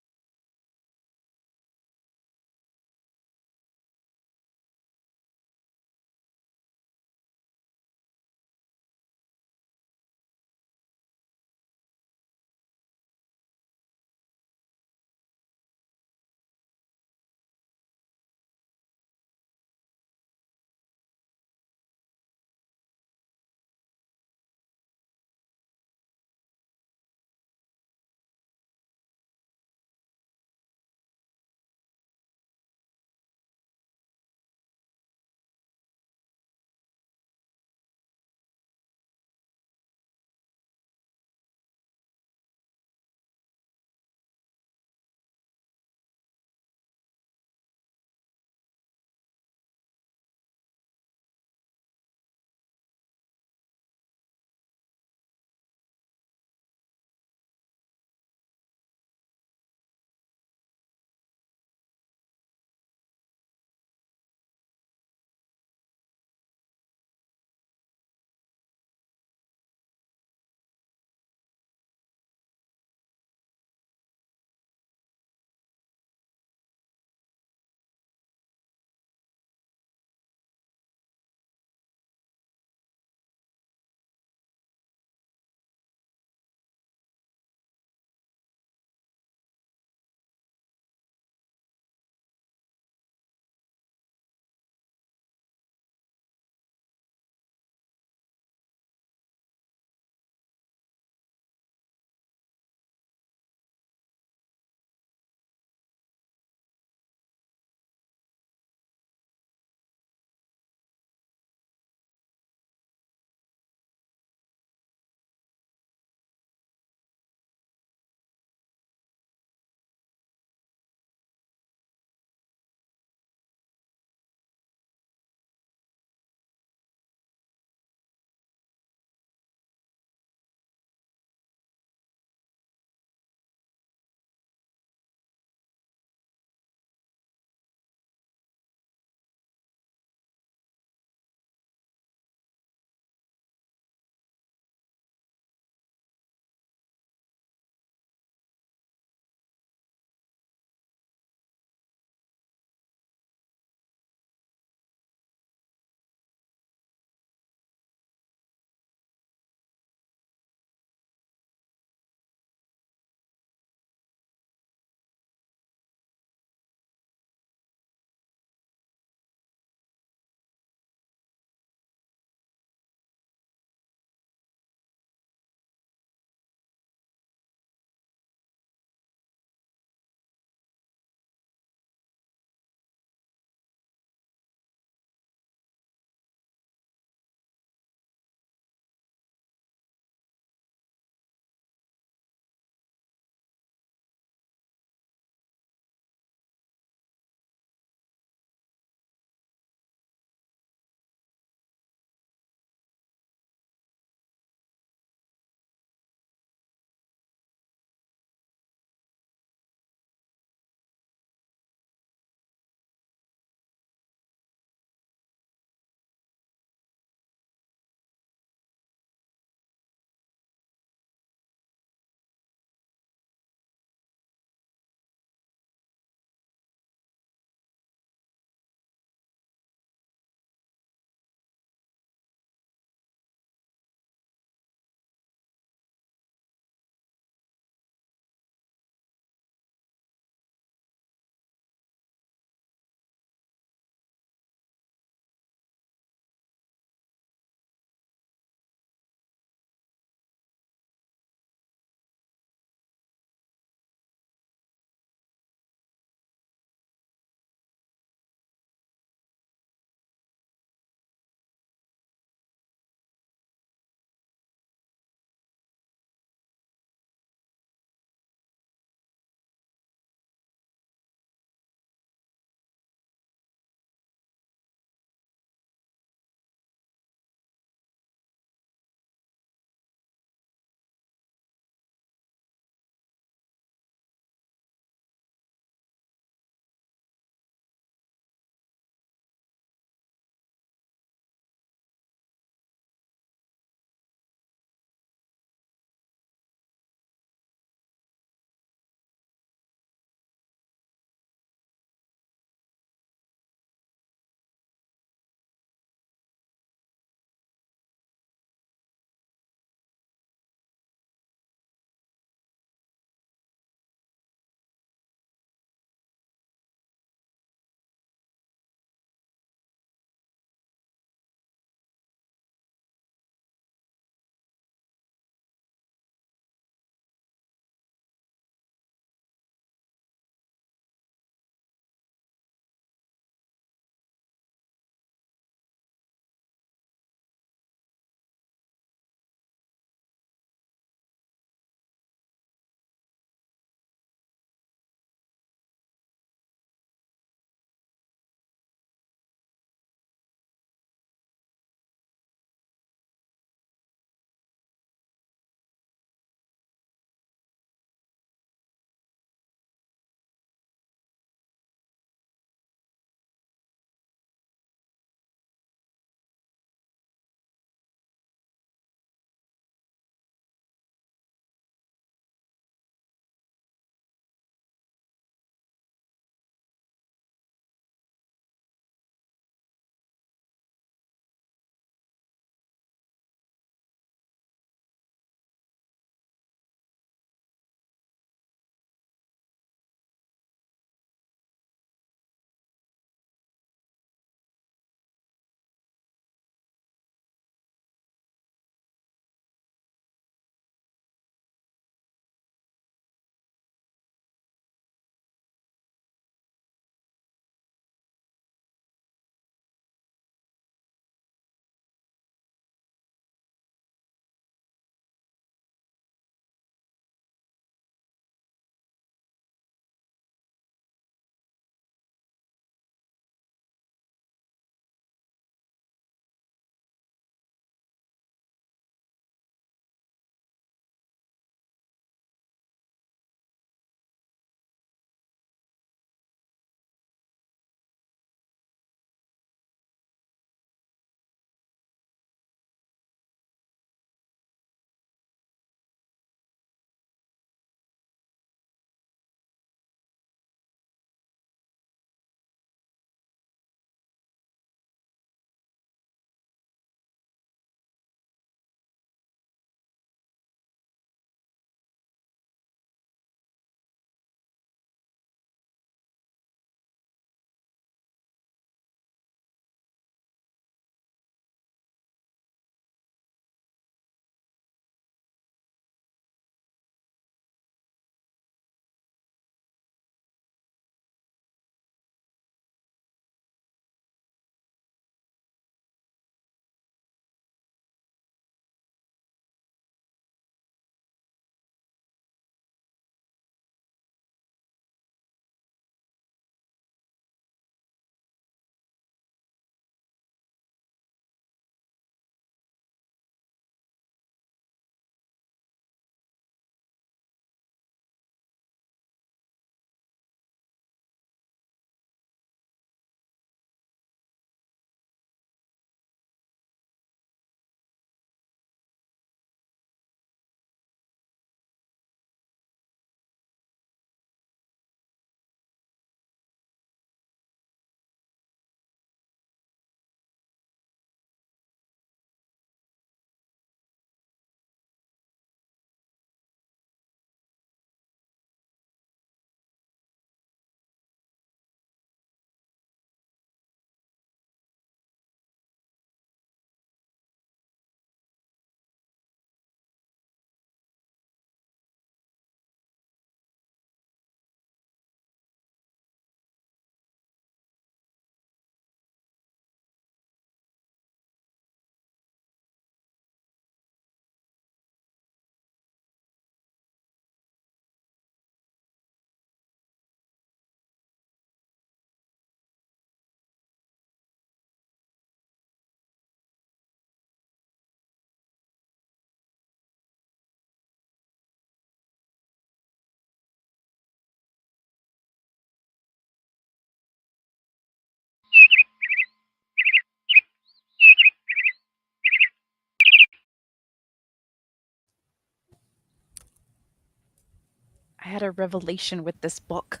had a revelation with this book.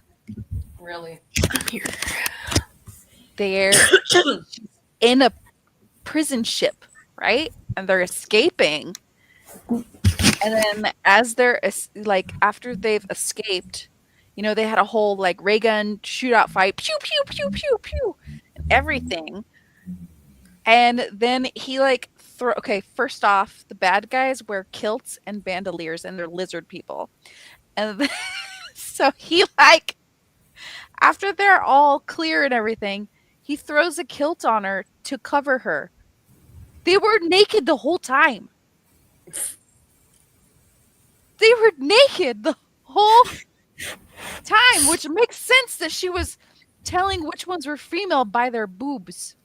Really? They're in a prison ship, right? And they're escaping. And then as they're like after they've escaped, you know, they had a whole like ray gun shootout fight, pew pew pew pew pew, and everything. And then he like okay, first off, the bad guys wear kilts and bandoliers and they're lizard people. And then, so he like after they're all clear and everything, he throws a kilt on her to cover her. They were naked the whole time. They were naked the whole time, which makes sense that she was telling which ones were female by their boobs.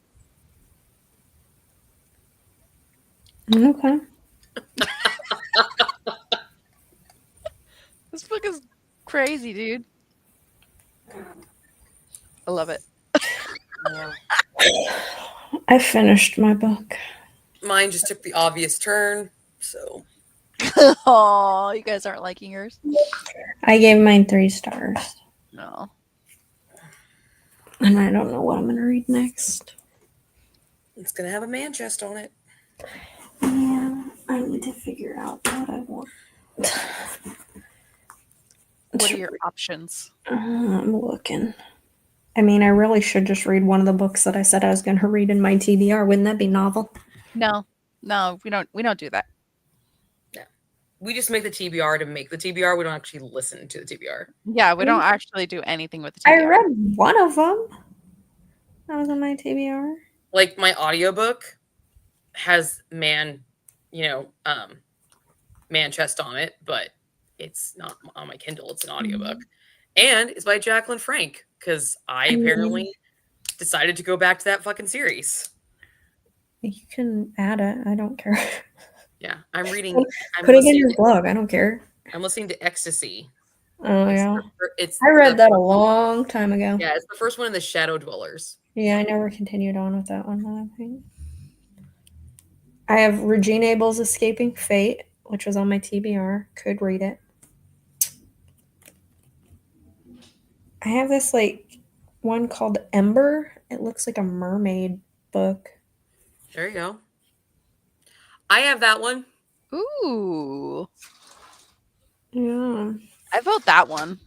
Okay. This book is crazy, dude. I love it. I finished my book. Mine just took the obvious turn, so. Oh, you guys aren't liking yours? I gave mine 3 stars. No. And I don't know what I'm going to read next. It's going to have a man chest on it. Yeah, I need to figure out what I want. What are your options? I'm looking. I mean, I really should just read one of the books that I said I was going to read in my TBR. Wouldn't that be novel? No, we don't do that. No, we just make the TBR to make the TBR. We don't actually listen to the TBR. Yeah, we don't actually do anything with the TBR. I read one of them. That was on my TBR. Like my audiobook has man chest on it, but it's not on my Kindle. It's an audiobook. And it's by Jacqueline Frank, because I apparently decided to go back to that fucking series. You can add it. I don't care. Yeah, I'm reading. Put it in your blog. I don't care. I'm listening to Ecstasy. Oh, yeah. It's I read that a long time ago. Yeah, it's the first one in the Shadow Dwellers. Yeah, I never continued on with that one, I think. I have Regina Abel's Escaping Fate, which was on my TBR. Could read it. I have this like one called Ember. It looks like a mermaid book. There you go. I have that one. Ooh. Yeah. I vote that one.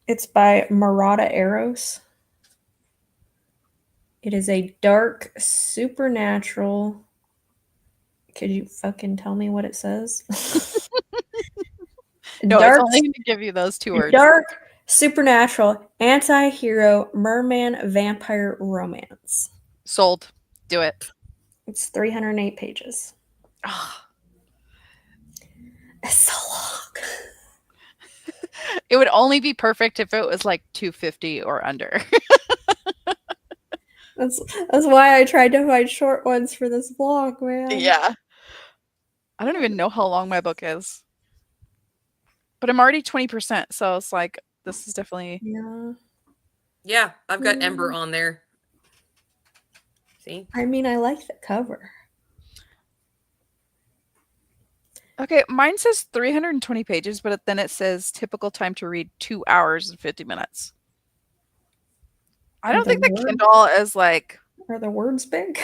It's by Murata Eros. It is a dark supernatural. Could you fucking tell me what it says? No, it's only going to give you those 2 words. Dark supernatural anti-hero merman vampire romance. Sold. Do it. It's 308 pages. Oh. It's so long. It would only be perfect if it was like 250 or under. That's why I tried to find short ones for this vlog, man. Yeah. I don't even know how long my book is. But I'm already 20%, so it's like this is definitely Yeah, I've got Ember on there. See? I mean, I like the cover. Okay, mine says 320 pages, but then it says typical time to read 2 hours and 50 minutes. I don't think the Kindle is like... Are the words big?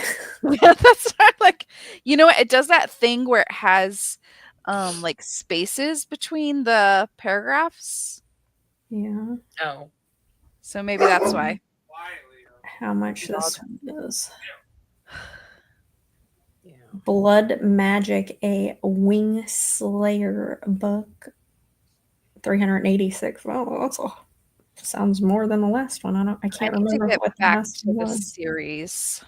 Yeah, that's not like... You know what? It does that thing where it has like spaces between the paragraphs. Yeah. Oh. So maybe that's why. How much this one is. Yeah. Blood Magic, a Wing Slayer book. 386. Oh, that's sounds more than the last one. I can't remember what the last one was. Series.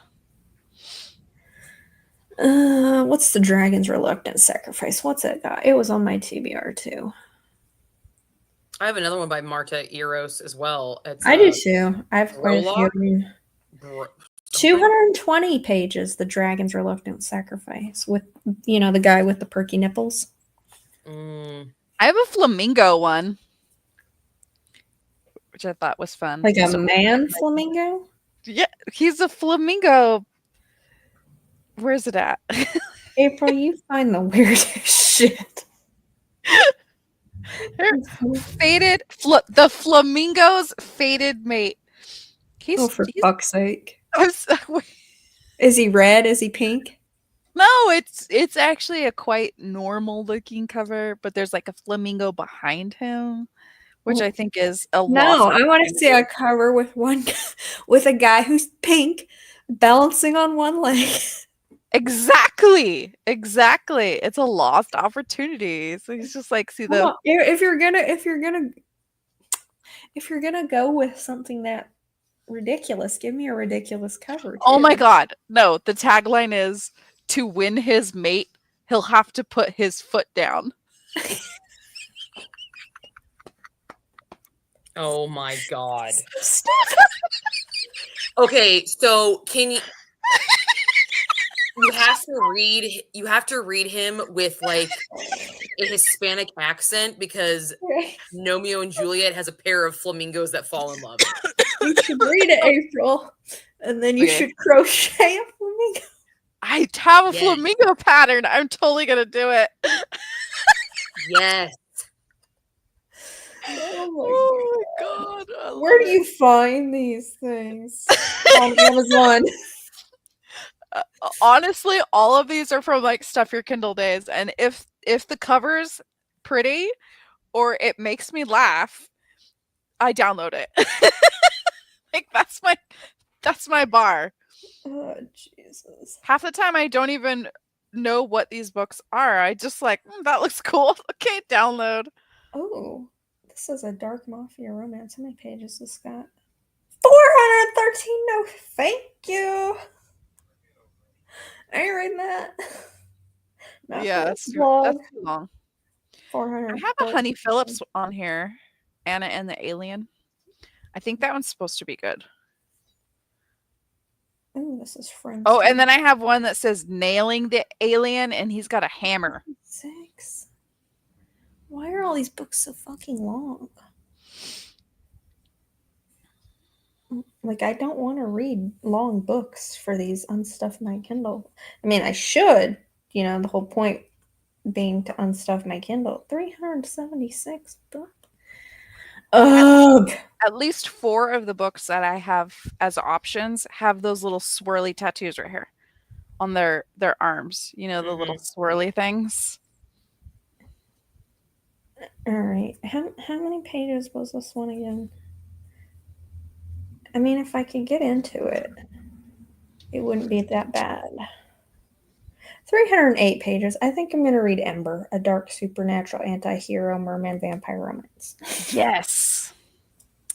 What's the Dragon's Reluctant Sacrifice? What's it got? It was on my TBR too. I have another one by Marta Eros as well. I do too. I have quite a few. 220 pages, The Dragon's Reluctant Sacrifice, with, you know, the guy with the perky nipples. I have a flamingo one, which I thought was fun. Like a man flamingo? Yeah, he's a flamingo. Where's it at? April, you find the weirdest shit. The flamingo's fated mate. Oh, for fuck's sake. Wait. Is he red? Is he pink? No, it's actually a quite normal looking cover, but there's like a flamingo behind him, which I think is a loss. No, I want to see a cover with with a guy who's pink balancing on one leg. Exactly. It's a lost opportunity. So he's just like, see the if you're gonna go with something that ridiculous, give me a ridiculous cover too. Oh my god. No, the tagline is to win his mate, he'll have to put his foot down. Oh my god. Okay, so can you you have to read him with like a Hispanic accent because Romeo and Juliet has a pair of flamingos that fall in love. You should read it, April, and then you should crochet a flamingo. I have a flamingo pattern. I'm totally gonna do it. Yes. Oh my god. Where do you find these things? On Amazon. Honestly, all of these are from like Stuff Your Kindle days, and if the cover's pretty or it makes me laugh, I download it. Like that's my bar. Oh Jesus. Half the time I don't even know what these books are. I just like, that looks cool. Okay, download. Oh, this is a dark mafia romance. How many pages is this got? 413. No, thank you. I ain't reading that. That's too long. 400. I have a Honey Phillips on here. Anna and the Alien. I think that one's supposed to be good. Oh, this is Friends. Oh, and then I have one that says Nailing the Alien, and he's got a hammer. 6. Why are all these books so fucking long? Like, I don't want to read long books for these Unstuff My Kindle. I mean, I should. You know, the whole point being to unstuff my Kindle. 376 books. Ugh. At least 4 of the books that I have as options have those little swirly tattoos right here on their arms. You know, the little swirly things. All right. How many pages was this one again? I mean, if I could get into it, it wouldn't be that bad. 308 pages. I think I'm going to read Ember, a dark supernatural anti-hero merman vampire romance. Yes.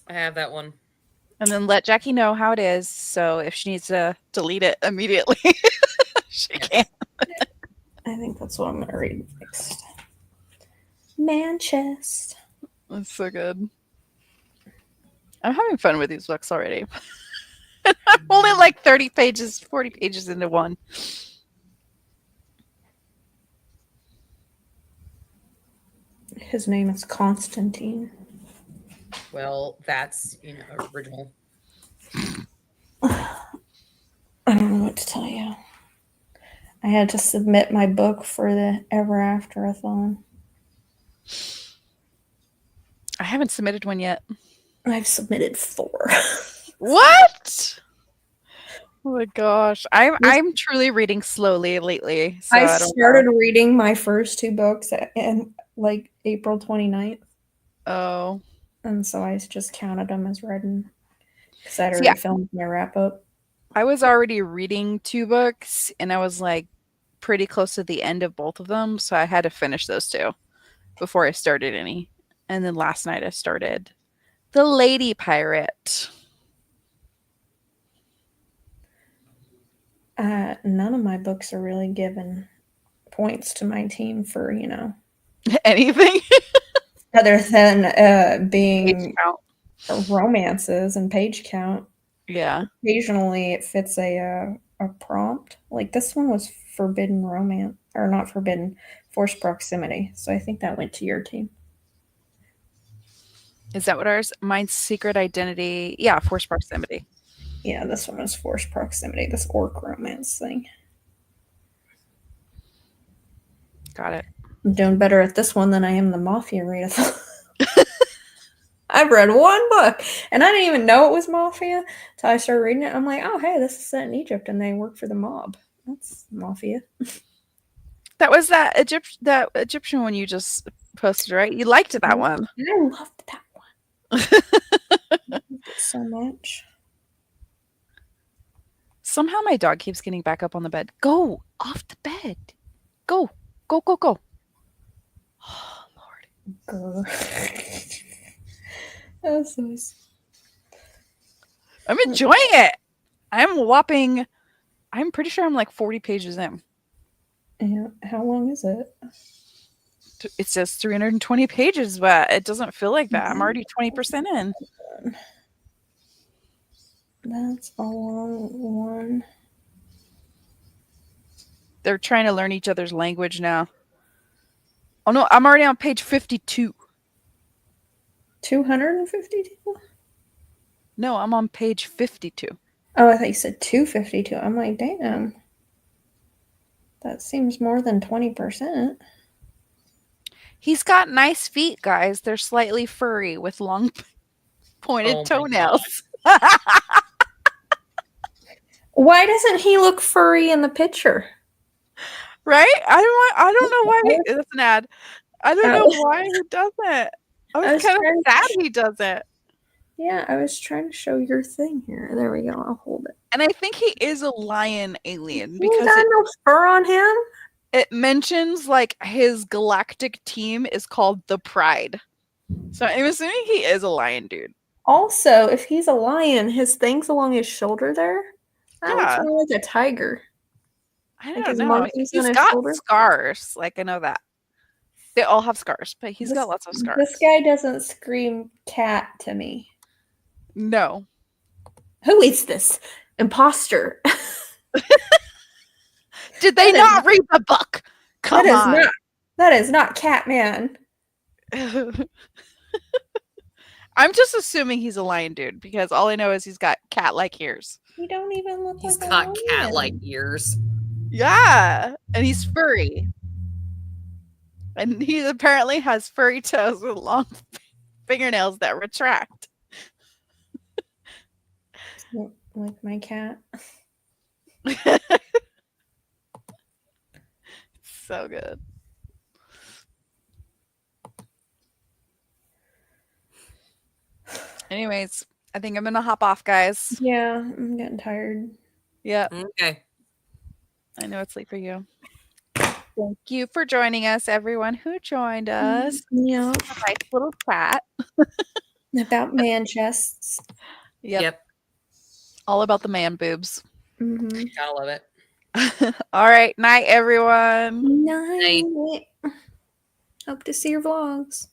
I have that one. And then let Jackie know how it is, so if she needs to delete it immediately, she can. I think that's what I'm going to read next. Manchester. That's so good. I'm having fun with these books already. I'm only like 40 pages into one. His name is Constantine. Well, that's, original. I don't know what to tell you. I had to submit my book for the Ever After-a-thon. I haven't submitted one yet. I've submitted 4. What? Oh my gosh. I'm truly reading slowly lately. So I started reading my first 2 books in like April 29th. Oh. And so I just counted them as read because I'd already filmed my wrap up. I was already reading 2 books and I was like pretty close to the end of both of them. So I had to finish those 2 before I started any. And then last night I started The Lady Pirate. None of my books are really given points to my team for, anything other than being romances and page count. Yeah. Occasionally it fits a prompt. Like this one was forbidden romance, or not forbidden, forced proximity. So I think that went to your team. Is that what ours? Mine's secret identity. Yeah, forced proximity. Yeah, this one was forced proximity, this orc romance thing. Got it. I'm doing better at this one than I am the Mafia readathon. I've read one book, and I didn't even know it was Mafia until I started reading it. I'm like, oh, hey, this is set in Egypt, and they work for the mob. That's Mafia. That was that Egyptian one you just posted, right? You liked that one. I loved that one. I loved it so much. Somehow my dog keeps getting back up on the bed. Go off the bed. Go, go, go, go. Oh, Lord. That's so sweet. I'm enjoying it. I'm pretty sure I'm like 40 pages in. Yeah. How long is it? It says 320 pages, but it doesn't feel like that. I'm already 20% in. That's a long one. They're trying to learn each other's language now. Oh no, I'm already on page 52. 252? No, I'm on page 52. Oh, I thought you said 252. I'm like, damn. That seems more than 20%. He's got nice feet, guys. They're slightly furry with long pointed toenails. Why doesn't he look furry in the picture? Right? I don't know why it's an ad. I don't know why he doesn't. I was kind of sad he doesn't. Yeah, I was trying to show your thing here. There we go. I'll hold it. And I think he is a lion alien because he got no fur on him. It mentions like his galactic team is called the Pride. So I'm assuming he is a lion dude. Also, if he's a lion, his thing's along his shoulder there. That looks more like a tiger. I don't know. He's got scars. Like, I know that. They all have scars, but he's got lots of scars. This guy doesn't scream cat to me. No. Who is this? Imposter. Did they not read the book? Come on. That is not Catman. I'm just assuming he's a lion dude because all I know is he's got cat-like ears. He don't even look like a lion. He's got cat-like ears. Yeah, and he's furry. And he apparently has furry toes with long fingernails that retract. Like my cat. So good. Anyways, I think I'm gonna hop off, guys. Yeah, I'm getting tired. Yeah. Okay. I know it's late for you. Thank you for joining us, everyone who joined us. Yeah. A nice little chat. About man chests. Yep. All about the man boobs. Mm-hmm. I love it. All right. Night, everyone. Night. Hope to see your vlogs.